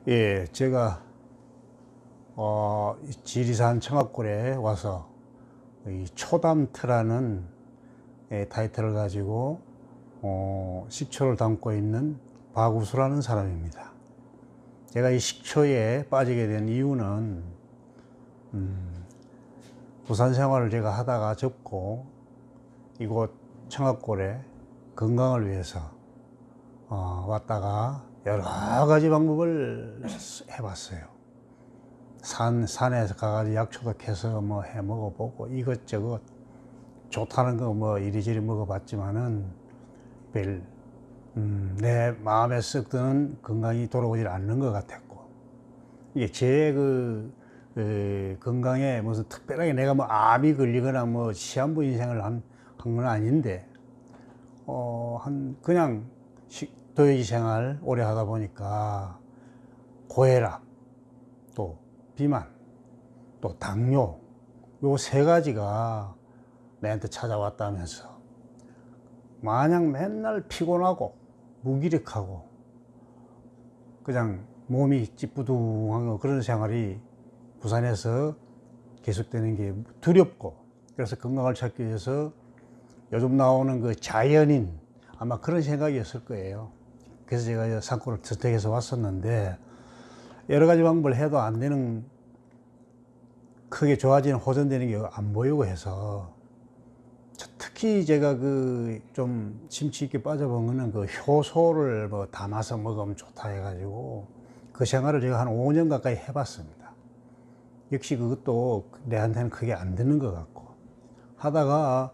예, 제가 지리산 청학골에 와서 이 초담트라는 타이틀을 가지고 식초를 담고 있는 박우수라는 사람입니다. 제가 이 식초에 빠지게 된 이유는 부산 생활을 제가 하다가 접고 이곳 청학골에 건강을 위해서 왔다가 여러 가지 방법을 해봤어요. 산에서 가가지고 약초도 캐서 뭐 해 먹어보고 이것저것 좋다는 거 뭐 이리저리 먹어봤지만은 내 마음에 썩 드는 건강이 돌아오질 않는 것 같았고, 이게 제 건강에 무슨 특별하게 내가 뭐 암이 걸리거나 뭐 시한부 인생을 한 건 아닌데, 그냥 도요지 생활 오래 하다 보니까 고혈압, 또 비만, 또 당뇨, 요 세 가지가 내한테 찾아왔다면서 마냥 맨날 피곤하고 무기력하고 그냥 몸이 찌뿌둥한 그런 생활이 부산에서 계속되는 게 두렵고, 그래서 건강을 찾기 위해서 요즘 나오는 그 자연인, 아마 그런 생각이었을 거예요. 그래서 제가 산골을 선택해서 왔었는데, 여러 가지 방법을 해도 안 되는, 크게 좋아지는, 호전되는 게 안 보이고 해서, 특히 제가 좀 심취 있게 빠져본 거는 그 효소를 뭐 담아서 먹으면 좋다 해가지고 그 생활을 제가 한 5년 가까이 해봤습니다. 역시 그것도 내한테는 크게 안 되는 것 같고, 하다가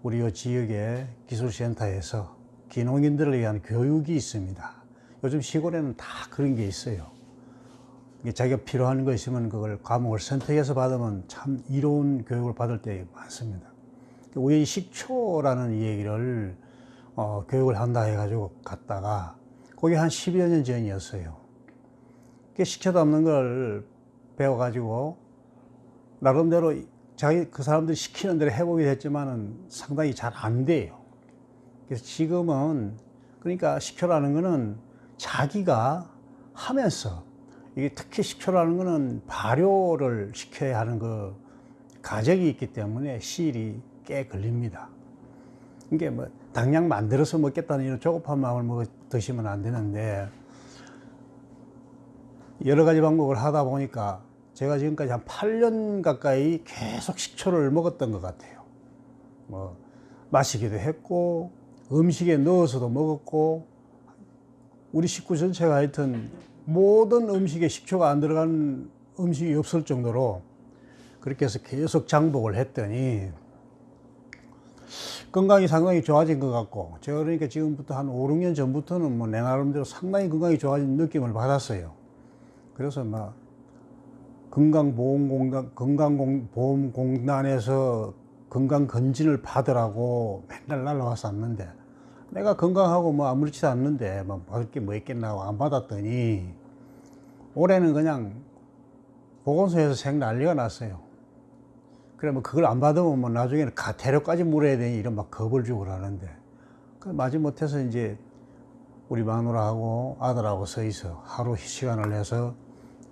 우리 요 지역의 기술센터에서 기농인들을 위한 교육이 있습니다. 요즘 시골에는 다 그런 게 있어요. 자기가 필요한 거 있으면 그걸 과목을 선택해서 받으면 참 이로운 교육을 받을 때 많습니다. 우연히 식초라는 이 얘기를 교육을 한다 해가지고 갔다가, 그게 한 10여 년 전이었어요. 식초 담는 걸 배워가지고 나름대로 그 사람들이 시키는 대로 해보게 됐지만은 상당히 잘 안 돼요. 그래서 지금은, 그러니까 식초라는 거는 자기가 하면서, 이게 특히 식초라는 거는 발효를 시켜야 하는 그 과정이 있기 때문에 시일이 꽤 걸립니다. 이게 뭐 당장 만들어서 먹겠다는 이런 조급한 마음을 드시면 안 되는데, 여러 가지 방법을 하다 보니까 제가 지금까지 한 8년 가까이 계속 식초를 먹었던 것 같아요. 뭐 마시기도 했고 음식에 넣어서도 먹었고, 우리 식구 전체가 하여튼 모든 음식에 식초가 안 들어간 음식이 없을 정도로 그렇게 해서 계속 장복을 했더니 건강이 상당히 좋아진 것 같고, 제가 그러니까 지금부터 한 5, 6년 전부터는 뭐 내 나름대로 상당히 건강이 좋아진 느낌을 받았어요. 그래서 막 건강보험공단에서 건강검진을 받으라고 맨날 날라왔었는데, 내가 건강하고 뭐 아무렇지도 않는데 뭐 받을 게 뭐 있겠나 하고 안 받았더니, 올해는 그냥 보건소에서 생 난리가 났어요. 그래 뭐 그걸 안 받으면 뭐 나중에는 대료까지 물어야 되니 이런 막 겁을 주고 그러는데, 마지못해서 이제 우리 마누라하고 아들하고 서있어 하루 시간을 내서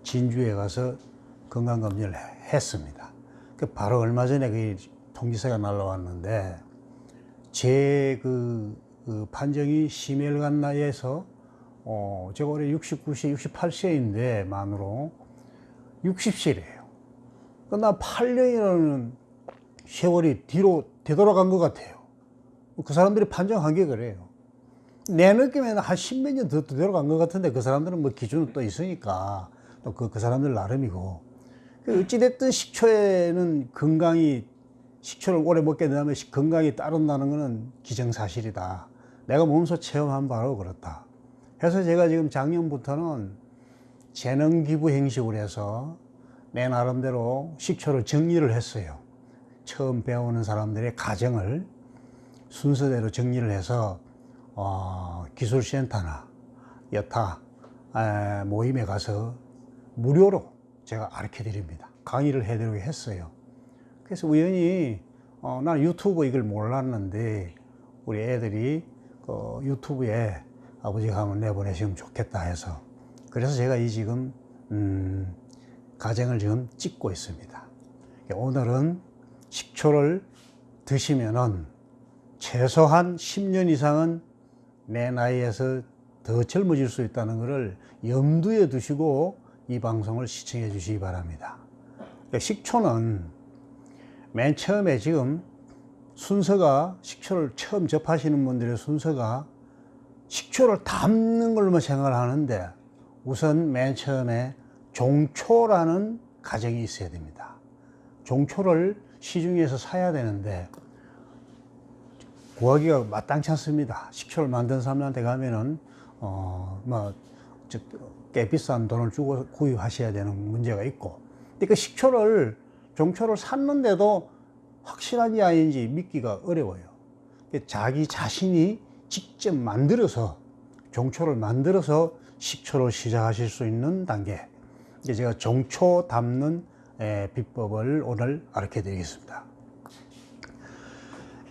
진주에 가서 건강검진을 했습니다. 바로 얼마 전에 그 통지서가 날라왔는데, 제 판정이 심혈관 나이에서 제가 올해 69세, 68세인데 만으로 60세래요. 나 8년이라는 세월이 뒤로 되돌아간 것 같아요. 그 사람들이 판정한 게 그래요. 내 느낌에는 한 10몇 년 더 되돌아간 것 같은데, 그 사람들은 뭐 기준은 또 있으니까 또 그 사람들 나름이고, 어찌됐든 식초에는 식초를 오래 먹게 되면 건강이 따른다는 것은 기정사실이다. 내가 몸소 체험한 바로 그렇다. 그래서 제가 지금 작년부터는 재능기부 형식으로 해서 내 나름대로 식초를 정리를 했어요. 처음 배우는 사람들의 과정을 순서대로 정리를 해서 기술센터나 여타 모임에 가서 무료로 제가 가르쳐 드립니다. 강의를 해드리고 했어요. 그래서 우연히 나는 유튜브 이걸 몰랐는데, 우리 애들이 유튜브에 아버지가 한번 내보내시면 좋겠다 해서 그래서 제가 이 지금 가정을 지금 찍고 있습니다. 오늘은 식초를 드시면은 최소한 10년 이상은 내 나이에서 더 젊어질 수 있다는 것을 염두에 두시고 이 방송을 시청해 주시기 바랍니다. 식초는 맨 처음에 지금 순서가, 식초를 처음 접하시는 분들의 순서가 식초를 담는 걸로만 생각을 하는데, 우선 맨 처음에 종초라는 가정이 있어야 됩니다. 종초를 시중에서 사야 되는데 구하기가 마땅치 않습니다. 식초를 만든 사람한테 가면은 꽤 비싼 돈을 주고 구입하셔야 되는 문제가 있고, 근데 그 식초를, 종초를 샀는데도 확실한지 아닌지 믿기가 어려워요. 자기 자신이 직접 만들어서, 종초를 만들어서 식초를 시작하실 수 있는 단계, 제가 종초 담는 비법을 오늘 알려 드리겠습니다.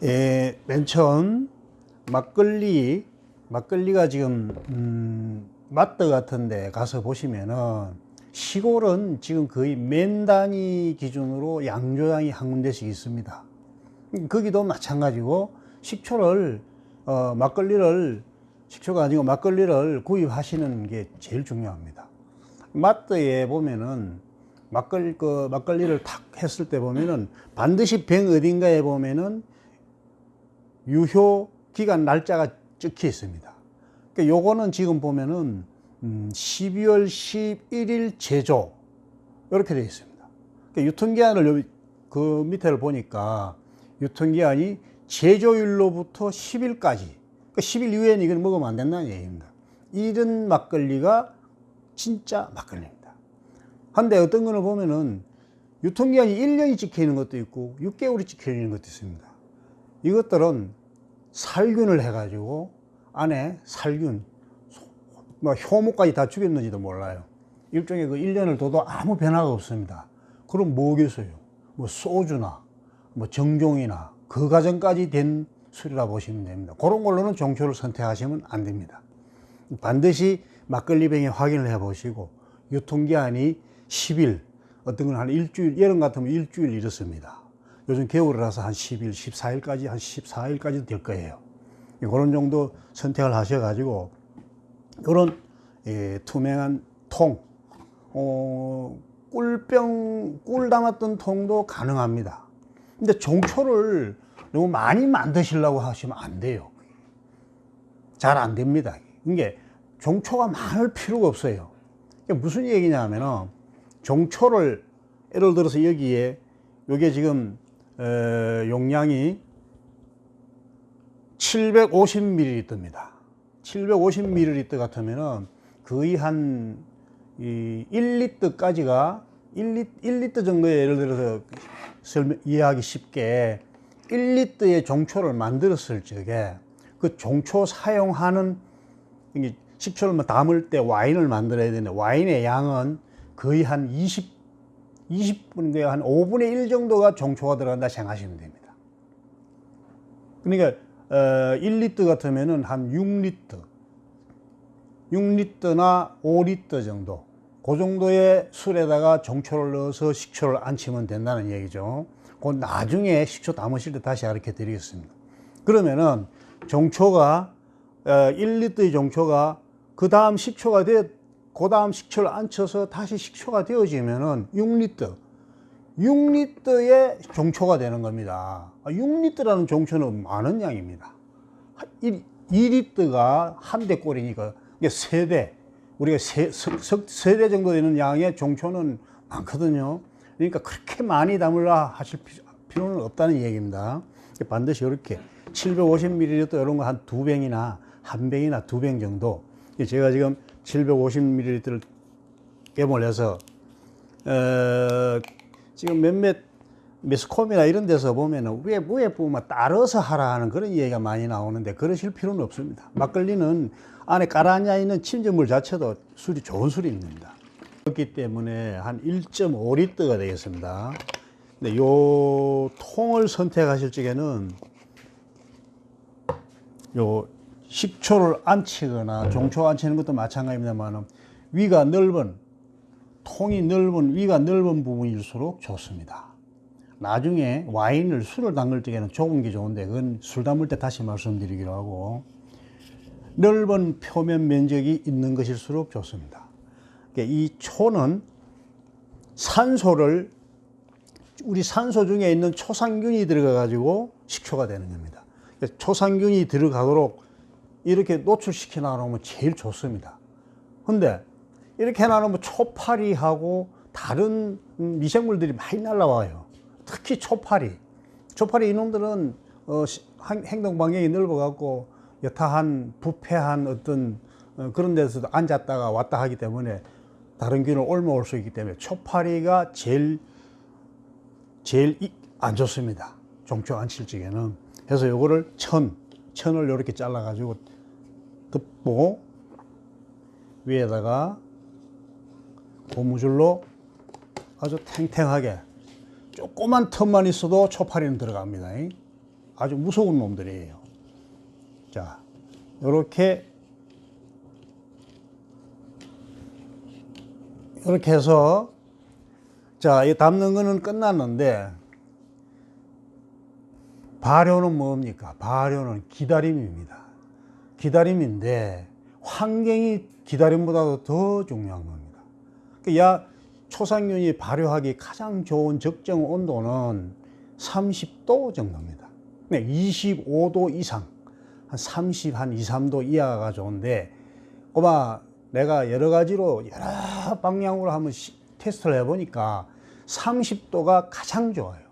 맨 처음 막걸리가 지금 마트 같은 데 가서 보시면은 시골은 지금 거의 맨 단위 기준으로 양조장이 한 군데씩 있습니다. 거기도 마찬가지고 식초를 식초가 아니고 막걸리를 구입하시는 게 제일 중요합니다. 마트에 보면은 막걸리를 탁 했을 때 보면은 반드시 병 어딘가에 보면은 유효 기간 날짜가 적혀 있습니다. 그러니까 요거는 지금 보면은 12월 11일 제조 이렇게 되어 있습니다. 그러니까 유통기한을 그 밑에를 보니까 유통기한이 제조일로부터 10일까지, 그러니까 10일 이후에는 이걸 먹으면 안 된다는 얘기입니다. 이런 막걸리가 진짜 막걸리입니다. 한데 어떤 거를 보면은 유통기한이 1년이 찍혀 있는 것도 있고 6개월이 찍혀 있는 것도 있습니다. 이것들은 살균을 해가지고 안에 살균, 효모까지 다 죽였는지도 몰라요. 일종의 그 1년을 둬도 아무 변화가 없습니다. 그럼 뭐겠어요? 소주나 정종이나 그 과정까지 된 술이라 보시면 됩니다. 그런 걸로는 종초를 선택하시면 안 됩니다. 반드시 막걸리병에 확인을 해 보시고, 유통기한이 10일, 어떤 건 한 일주일, 여름 같으면 일주일 이렇습니다. 요즘 겨울이라서 한 10일, 14일까지, 한 14일까지도 될 거예요. 그런 정도 선택을 하셔가지고, 그런 투명한 통, 꿀 담았던 통도 가능합니다. 근데 종초를 너무 많이 만드시려고 하시면 안 돼요. 잘 안 됩니다. 이게 종초가 많을 필요가 없어요. 무슨 얘기냐면은, 종초를 예를 들어서 여기에, 요게 지금 용량이 750ml입니다. 750ml 같으면은 거의 한 1리터까지가 1리터 정도의, 예를 들어서 이해하기 쉽게 1리터의 종초를 만들었을 적에 그 종초 사용하는, 식초를 담을 때 와인을 만들어야 되는데 와인의 양은 거의 한 20분에 한 5분의 1 정도가 종초가 들어간다 생각하시면 됩니다. 그러니까 1리터 같으면은 한 6리터나 5리터 정도, 그 정도의 술에다가 종초를 넣어서 식초를 안치면 된다는 얘기죠. 그 나중에 식초 담으실 때 다시 가르쳐 드리겠습니다. 그러면은 종초가 1리터의 종초가 그 다음 식초가 그 다음 식초를 안쳐서 다시 식초가 되어지면은 6리터의 종초가 되는 겁니다. 6리터라는 종초는 많은 양입니다. 2리터가 한 대 꼴이니까 세대, 우리가 세대 정도 되는 양의 종초는 많거든요. 그러니까 그렇게 많이 담으려 하실 필요는 없다는 얘기입니다. 반드시 이렇게 750ml 이런 거 한 2병이나 1병이나 2병 정도, 제가 지금 750ml를 깨몰 해서 지금 몇몇 매스컴이나 이런 데서 보면은 위에 보면 따라서 하라 하는 그런 얘기가 많이 나오는데, 그러실 필요는 없습니다. 막걸리는 안에 깔아앉아 있는 침전물 자체도 술이 좋은 술입니다. 그렇기 때문에 한 1.5리터가 되겠습니다. 근데 요 통을 선택하실 적에는 요 식초를 안 치거나 종초 안 치는 것도 마찬가지입니다만, 위가 넓은, 통이 넓은, 위가 넓은 부분일수록 좋습니다. 나중에 와인을, 술을 담글 적에는 좁은 게 좋은데, 그건 술 담을 때 다시 말씀드리기로 하고, 넓은 표면 면적이 있는 것일수록 좋습니다. 이 초는 산소를, 우리 산소 중에 있는 초산균이 들어가 가지고 식초가 되는 겁니다. 초산균이 들어가도록 이렇게 노출시켜 놔놓으면 제일 좋습니다. 근데 이렇게 놔놓으면 초파리하고 다른 미생물들이 많이 날라와요. 특히 초파리 이놈들은 행동 반경이 넓어 갖고 여타한 부패한 어떤 그런 데서도 앉았다가 왔다 하기 때문에 다른 균을 옮아올 수 있기 때문에 초파리가 제일 안 좋습니다. 종초 안칠 적에는. 그래서 요거를 천을 이렇게 잘라 가지고 덮고 위에다가 고무줄로 아주 탱탱하게, 조그만 틈만 있어도 초파리는 들어갑니다. 아주 무서운 놈들이에요. 자, 이렇게 해서, 자, 이 담는 거는 끝났는데, 발효는 뭡니까? 발효는 기다림입니다. 기다림인데, 환경이 기다림보다도 더 중요한 겁니다. 야, 초산균이 발효하기 가장 좋은 적정 온도는 30도 정도입니다. 25도 이상, 한 30, 한 2, 3도 이하가 좋은데, 내가 여러 가지로 여러 방향으로 한번 테스트를 해보니까 30도가 가장 좋아요.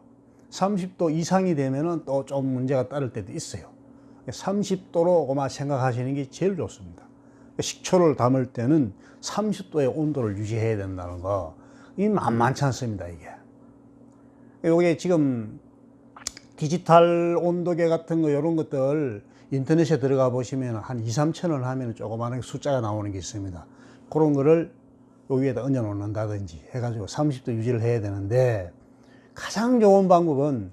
30도 이상이 되면은 또 좀 문제가 따를 때도 있어요. 30도로 생각하시는 게 제일 좋습니다. 식초를 담을 때는 30도의 온도를 유지해야 된다는 거, 이 만만치 않습니다, 이게. 요게 지금 디지털 온도계 같은 거, 이런 것들 인터넷에 들어가 보시면 한 2, 3천 원 하면 조그마한 숫자가 나오는 게 있습니다. 그런 거를 요 위에다 얹어 놓는다든지 해가지고 30도 유지를 해야 되는데, 가장 좋은 방법은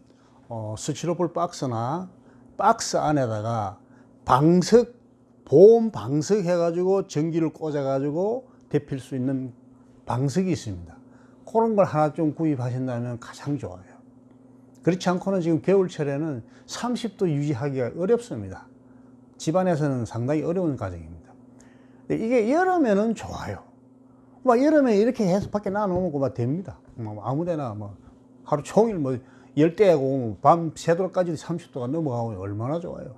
스티로폴 박스나 박스 안에다가 보온 방석 해가지고 전기를 꽂아가지고 데필 수 있는 방석이 있습니다. 그런 걸 하나 좀 구입하신다면 가장 좋아요. 그렇지 않고는 지금 겨울철에는 30도 유지하기가 어렵습니다. 집안에서는 상당히 어려운 과정입니다. 이게 여름에는 좋아요. 여름에 이렇게 해서 밖에 놔놓으면 됩니다. 아무데나 하루 종일 열대야고 밤 새도록까지도 30도가 넘어가고 얼마나 좋아요.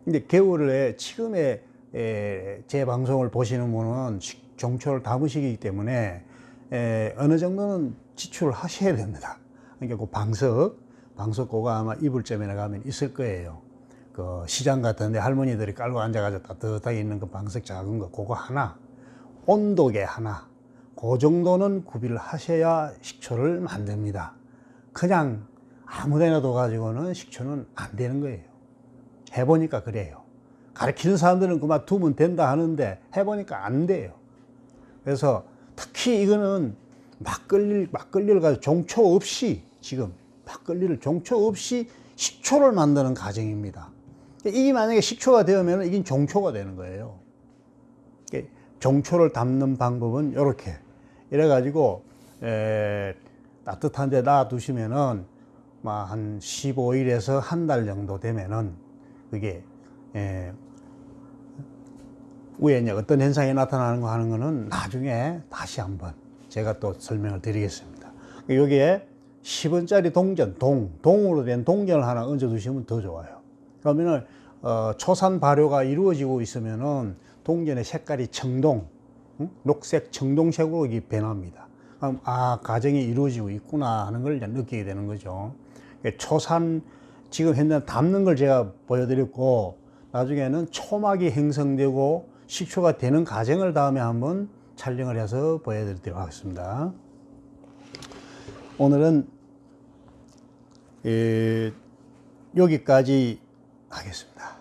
근데 겨울에 지금의 제 방송을 보시는 분은 종초를 담으시기 때문에 어느 정도는 지출을 하셔야 됩니다. 그러니까 그 방석고가 아마 이불점에 가면 있을 거예요. 그 시장 같은 데 할머니들이 깔고 앉아가지고 따뜻하게 있는 그 방석 작은 거, 그거 하나, 온도계 하나, 그 정도는 구비를 하셔야 식초를 만듭니다. 그냥 아무데나 둬가지고는 식초는 안 되는 거예요. 해보니까 그래요. 가르치는 사람들은 그만 두면 된다 하는데 해보니까 안 돼요. 그래서 특히 이거는 막걸리를 가지고 종초 없이, 지금 막걸리를 종초 없이 식초를 만드는 과정입니다. 이게 만약에 식초가 되면 이게 종초가 되는 거예요. 종초를 담는 방법은 이렇게 이래가지고 따뜻한 데 놔두시면은 한 15일에서 한 달 정도 되면은 그게 위에 이제 어떤 현상이 나타나는 거 하는 거는 나중에 다시 한번 제가 또 설명을 드리겠습니다. 여기에 10원짜리 동전, 동으로 된 동전을 하나 얹어 두시면 더 좋아요. 그러면은 초산 발효가 이루어지고 있으면은 동전의 색깔이 청동, 녹색 청동색으로 이게 변합니다. 그럼 과정이 이루어지고 있구나 하는 걸 이제 느끼게 되는 거죠. 초산, 지금 현재 담는 걸 제가 보여드렸고, 나중에는 초막이 형성되고 식초가 되는 과정을 다음에 한번 촬영을 해서 보여드리도록 하겠습니다. 오늘은 여기까지 하겠습니다.